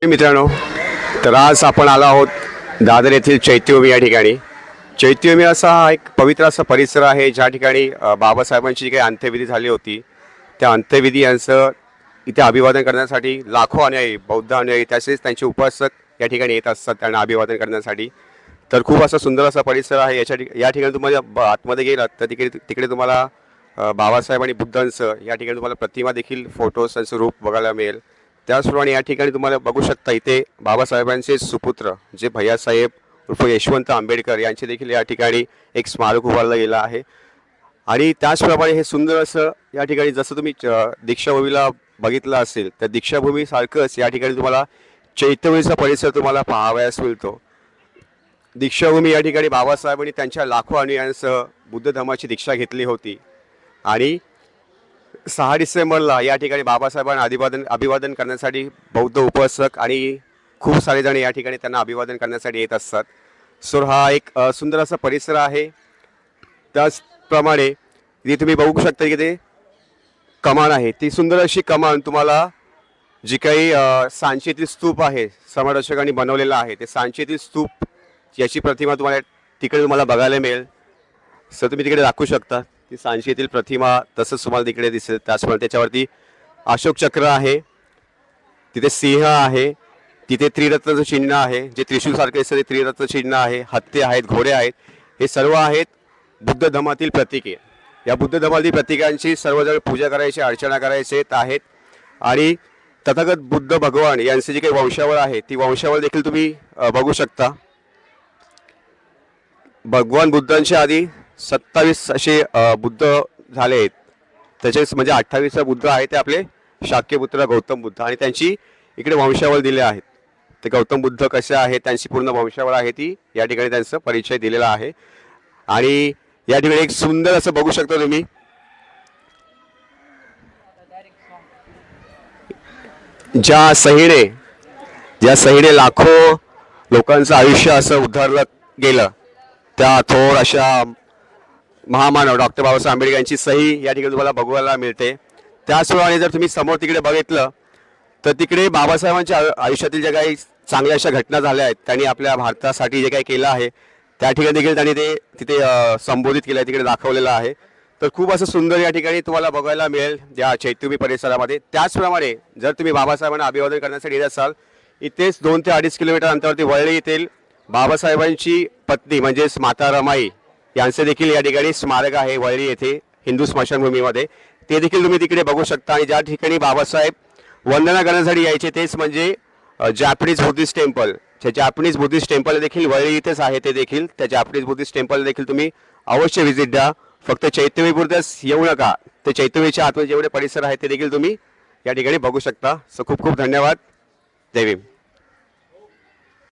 मित्रांनो, तर आज आपण आलो आहोत दादर येथील चैत्यभूमी या ठिकाणी. चैत्यभूमी असा हा एक पवित्र असा परिसर आहे ज्या ठिकाणी बाबासाहेबांची जी काही अंत्यविधी झाली होती त्या अंत्यविधी यांचं इथे अभिवादन करण्यासाठी लाखो अनुयायी, बौद्ध अनुयायी तसेच त्यांचे उपासक या ठिकाणी येत असतात त्यांना अभिवादन करण्यासाठी. तर खूप असा सुंदर असा परिसर आहे. या ठिकाणी तुम्हाला आतमध्ये गेलात तर तिकडे तुम्हाला बाबासाहेब आणि बुद्धांचं या ठिकाणी तुम्हाला प्रतिमा देखील, फोटोज त्यांचं रूप बघायला मिळेल. त्याचप्रमाणे या ठिकाणी तुम्हाला बघू शकता इथे बाबासाहेबांचे सुपुत्र जे भैयासाहेब उर्फ यशवंत आंबेडकर यांचे देखील या ठिकाणी एक स्मारक उभारलं गेलं आहे. आणि त्याचप्रमाणे हे सुंदर असं या ठिकाणी जसं तुम्ही दीक्षाभूमीला बघितलं असेल तर दीक्षाभूमीसारखंच या ठिकाणी तुम्हाला चैत्यभूमीचा परिसर तुम्हाला पाहावयास मिळतो. दीक्षाभूमी या ठिकाणी बाबासाहेबांनी त्यांच्या लाखो अनुयायांसह बुद्ध धर्माची दीक्षा घेतली होती. आणि 6 डिसेंबरला या ठिकाणी बाबासाहेबांना अभिवादन करण्यासाठी बौद्ध उपासक आणि खूप सारे जण या ठिकाणी त्यांना अभिवादन करण्यासाठी येत असतात. सो हा एक सुंदर असा परिसर आहे. त्याचप्रमाणे इथे तुम्ही बघू शकता की ते कमान आहे, ती सुंदर अशी कमान तुम्हाला जी काही सांचीतील स्तूप आहे समाजरक्षकांनी बनवलेला आहे ते सांचीतील स्तूप याची प्रतिमा तुम्हाला बघायला मिळेल. सर तुम्ही तिकडे दाखवू शकता ती सांची येथील प्रतिमा तसंच तुम्हाला तिकडे दिसेल. त्याचप्रमाणे त्याच्यावरती अशोक चक्र आहे, तिथे सिंह आहे, तिथे त्रिरत्नाचं चिन्ह आहे जे त्रिशूलसारखे असतं ते त्रिरत्न चिन्ह आहे, हत्ती आहेत, घोडे आहेत. हे सर्व आहेत बुद्ध धर्मातील प्रतीके. या बुद्ध धर्मातील प्रतीकांची सर्वजण पूजा करायची, अर्चना करायचे आहेत. आणि तथागत बुद्ध भगवान यांचे जी काही वंशावळ आहे ती वंशावळ देखील तुम्ही बघू शकता. भगवान बुद्धांच्या आधी 27 असे बुद्ध झाले आहेत. त्याचेच म्हणजे 28 बुद्ध आहे ते आपले शाक्यपुत्र गौतम बुद्ध आणि त्यांची इकडे वंशावळ दिले आहेत. ते गौतम बुद्ध कसे आहेत त्यांची पूर्ण वंशावळ आहे ती या ठिकाणी त्यांचा परिचय दिलेला आहे. आणि या ठिकाणी एक सुंदर असं बघू शकता तुम्ही ज्या सहीने लाखो लोकांचं आयुष्य असं उद्धारलं गेलं त्या थोर अशा महामानव डॉक्टर बाबासाहेब आंबेडकर यांची सही या ठिकाणी तुम्हाला बघायला मिळते. त्याचप्रमाणे जर तुम्ही समोर तिकडे बघितलं तर तिकडे बाबासाहेबांच्या आयुष्यातील ज्या काही चांगल्या अशा घटना झाल्या आहेत, त्यांनी आपल्या भारतासाठी जे काही केलं आहे त्या ठिकाणी देखील त्यांनी ते तिथे संबोधित केलं आहे, तिकडे दाखवलेलं आहे. तर खूप असं सुंदर या ठिकाणी तुम्हाला बघायला मिळेल या चैत्यभूमी परिसरामध्ये. त्याचप्रमाणे जर तुम्ही बाबासाहेबांना अभिवादन करण्यासाठी येत असाल इथेच 2 ते 2.5 किलोमीटर अंतरावरती वळली येथील बाबासाहेबांची पत्नी म्हणजेच माता रमाई यांचे देखील या ठिकाणी स्मारक आहे वळली येथे हिंदू स्मशानभूमीमध्ये. ते देखील तुम्ही तिकडे बघू शकता. आणि ज्या ठिकाणी बाबासाहेब वंदना करण्यासाठी यायचे तेच म्हणजे Japanese Buddhist temple. Japanese Buddhist temple देखील वळली इथेच आहे. ते देखील त्या जॅपनीज बुद्धिस्ट टेम्पल देखील तुम्ही अवश्य व्हिजिट द्या. फक्त चैत्यभूमीपुरतेच येऊ नका, ते चैत्यभूमीच्या आतमध्ये जेवढे परिसर आहेत ते देखील तुम्ही या ठिकाणी बघू शकता. सो खूप खूप धन्यवाद. जय भीम.